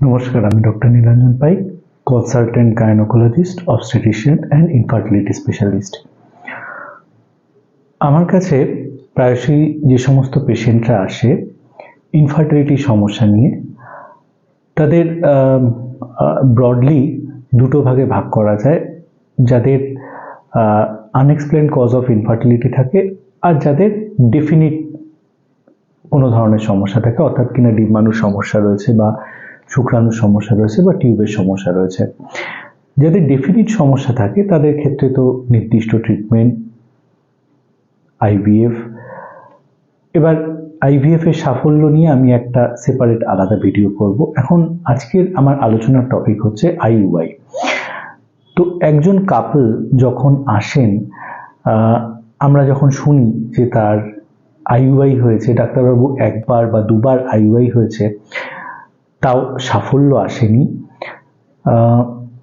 নমস্কার, আমি doctor Nilanjan Paik, consultant gynaecologist, obstetrician and infertility specialist. আমার কাছে প্রায়শই যে সমস্ত পেশেন্টরা আসে ইনফার্টিলিটি সমস্যা নিয়ে, তাদের ব্রডলি দুটো ভাগে ভাগ করা যায়। যাদের আনএক্সপ্লেইনড কজ অফ ইনফার্টিলিটি থাকে আর যাদের ডেফিনিট কোনো ধরনের সমস্যা থাকে, অর্থাৎ কিনা ডিম্বাণুর সমস্যা রয়েছে বা শুক্রাণুর সমস্যা রয়েছে বা টিউবের সমস্যা রয়েছে। যাদের ডেফিনিট সমস্যা থাকে তাদের ক্ষেত্রে তো নির্দিষ্ট ট্রিটমেন্ট, আইভিএফ। এবার আইভিএফ এর সাফল্য নিয়ে আমি একটা সেপারেট আলাদা ভিডিও করব। এখন আজকের আমার আলোচনার টপিক হচ্ছে আইইউআই। তো একজন কাপল যখন আসেন, আমরা যখন শুনি যে তার আইইউআই হয়েছে, ডাক্তারবাবু একবার বা দুবার আইইউআই হয়েছে, তাও সাফল্য আসেনি,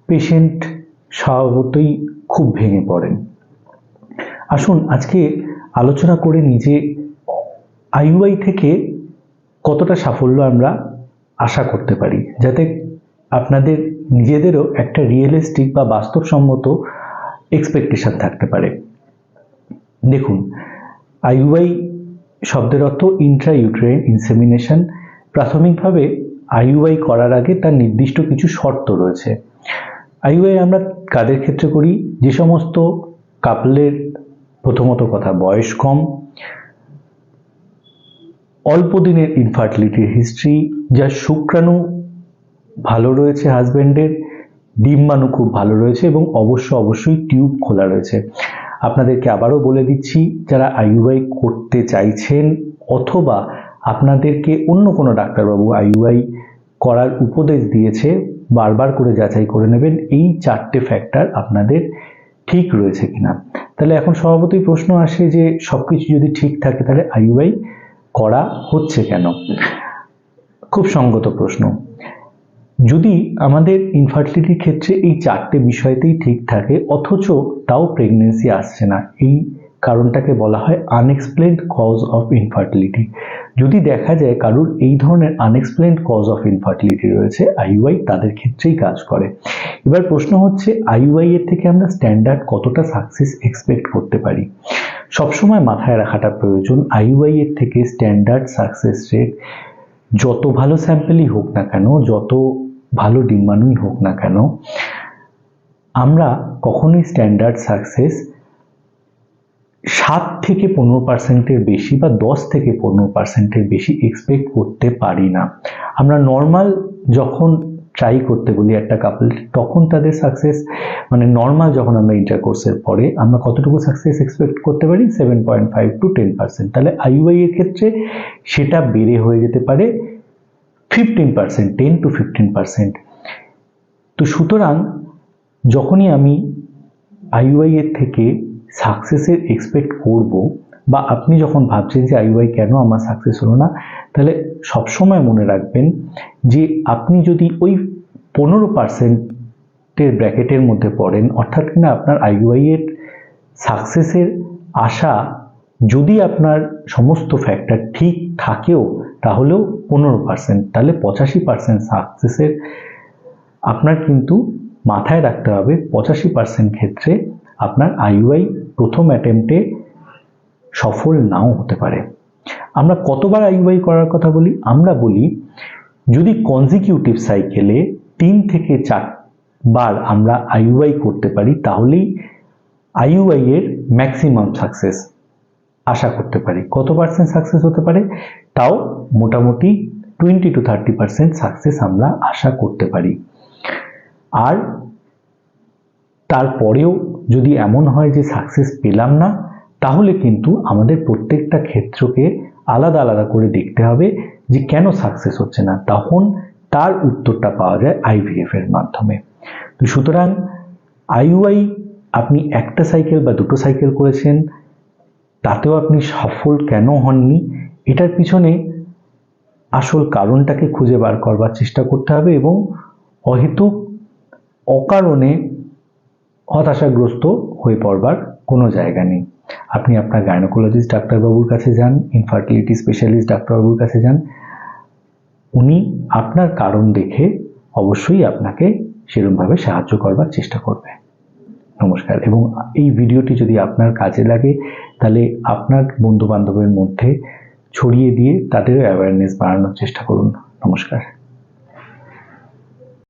পেশেন্ট স্বভাবতই খুব ভেঙে পড়েন। আসুন আজকে আলোচনা করে নিই যে আইইউআই থেকে কতটা সাফল্য আমরা আশা করতে পারি, যাতে আপনাদের নিজেদেরও একটা রিয়েলিস্টিক বা বাস্তবসম্মত এক্সপেকটেশন থাকতে পারে। দেখুন, আইইউআই শব্দের অর্থ ইন্ট্রা ইউটেরাইন ইনসেমিনেশন। প্রাথমিকভাবে আইইউআই করার আগে তার নির্দিষ্ট কিছু শর্ত রয়েছে। আইইউআই আমরা কাদের ক্ষেত্রে করি? যে সমস্ত কাপলের প্রথমত কথা বয়স কম, অল্প দিনের ইনফার্টিলিটির হিস্ট্রি, যার শুক্রাণু ভালো রয়েছে হাজব্যান্ডের, ডিম্বাণু খুব ভালো রয়েছে এবং অবশ্যই টিউব খোলা রয়েছে। আপনাদেরকে আবারও বলে দিচ্ছি, যারা আইইউআই করতে চাইছেন অথবা আপনাদেরকে অন্য কোনো ডাক্তারবাবু আইইউআই করার উপদেশ দিয়েছে, বারবার করে যাচাই করে নেবেন এই 4টে ফ্যাক্টর আপনাদের ঠিক রয়েছে কিনা। তাহলে এখন স্বভাবতই প্রশ্ন আসে যে সবকিছু যদি ঠিক থাকে তাহলে আইইউআই করা হচ্ছে কেন? খুব সঙ্গত প্রশ্ন। যদি আমাদের ইনফার্টিলিটির ক্ষেত্রে এই 4টে বিষয়তেই ঠিক থাকে অথচ তাও প্রেগন্যান্সি আসছে না, এই কারণটাকে বলা হয় আনএক্সপ্লেইনড কজ অফ ইনফার্টিলিটি। যদি দেখা যায় কারুর এই ধরনের আনএক্সপ্লেইনড কজ অফ ইনফার্টিলিটি রয়েছে, আইইউআই তাদের ক্ষেত্রেই কাজ করে। এবার প্রশ্ন হচ্ছে, আইইউআই এর থেকে আমরা স্ট্যান্ডার্ড কতটা সাকসেস এক্সপেক্ট করতে পারি? সবসময় মাথায় রাখাটা প্রয়োজন, আইইউআই এর থেকে স্ট্যান্ডার্ড সাকসেস রেট যত ভালো স্যাম্পেলই হোক না কেন, যত ভালো ডিম্বাণুই হোক না কেন, আমরা কখনোই স্ট্যান্ডার্ড সাকসেস 7 থেকে 15%-এর বেশি বা 10 থেকে 15%-এর বেশি এক্সপেক্ট করতে পারি না। আমরা নর্মাল যখন ট্রাই করতে বলি একটা কাপল, তখন তাদের সাকসেস মানে নর্মাল যখন আমরা ইন্টারকোর্সের পরে আমরা কতটুকু সাকসেস এক্সপেক্ট করতে পারি? 7.5 to 10%। তাহলে আইইউআই এর ক্ষেত্রে সেটা বেড়ে হয়ে যেতে পারে 15%, 10 to 15%। তো সুতরাং যখনই আমি আইইউআই এর থেকে সাকসেসের এক্সপেক্ট করব, বা আপনি যখন ভাবছেন যে আইইউআই কেন আমার সাকসেস হলো না, তাহলে সবসময় মনে রাখবেন যে আপনি যদি ওই 15%-এর ব্র্যাকেটের মধ্যে পড়েন, অর্থাৎ কিনা আপনার আইইউআই এর সাকসেসের আশা যদি আপনার সমস্ত ফ্যাক্টর ঠিক থাকেও তাহলেও 15%, তাহলে 85% সাকসেসের আপনার কিন্তু মাথায় রাখতে হবে 85% ক্ষেত্রে আপনার আইইউআই প্রথম অ্যাটেম্পটে সফল নাও হতে পারে। আমরা কতবার আইইউআই করার কথা বলি? আমরা বলি যদি কনজিকিউটিভ সাইকেলে 3 থেকে 4 বার আমরা আইইউআই করতে পারি তাহলেই আইইউআই এর ম্যাক্সিমাম সাকসেস আশা করতে পারি। কত পার্সেন্ট সাকসেস হতে পারে? তাও মোটামুটি 20 to 30% সাকসেস আমরা আশা করতে পারি। আর তারপরেও যদি এমন হয় যে সাকসেস পেলাম না, তাহলে কিন্তু আমাদের প্রত্যেকটা ক্ষেত্রকে আলাদা আলাদা করে দেখতে হবে যে কেন সাকসেস হচ্ছে না। তখন তার উত্তরটা পাওয়া যায় আইভিএফ এর মাধ্যমে। তো সুতরাং আইইউআই আপনি একটা সাইকেল বা দুটো সাইকেল করেছেন, তাতেও আপনি সফল কেন হননি, এটার পিছনে আসল কারণটাকে খুঁজে বার করবার চেষ্টা করতে হবে এবং অহেতুক অকারণে হতাশাগ্রস্ত হয়ে পড়বার কোনো জায়গা নেই। আপনি আপনার গাইনোকোলজিস্ট ডাক্তারবাবুর কাছে যান, ইনফার্টিলিটি স্পেশালিস্ট ডাক্তারবাবুর কাছে যান, উনি আপনার কারণ দেখে অবশ্যই আপনাকে সেরকমভাবে সাহায্য করবার চেষ্টা করবে। নমস্কার। এবং এই ভিডিওটি যদি আপনার কাজে লাগে তাহলে আপনার বন্ধু বান্ধবের মধ্যে ছড়িয়ে দিয়ে তাদের অ্যাওয়ারনেস বাড়ানোর চেষ্টা করুন। নমস্কার।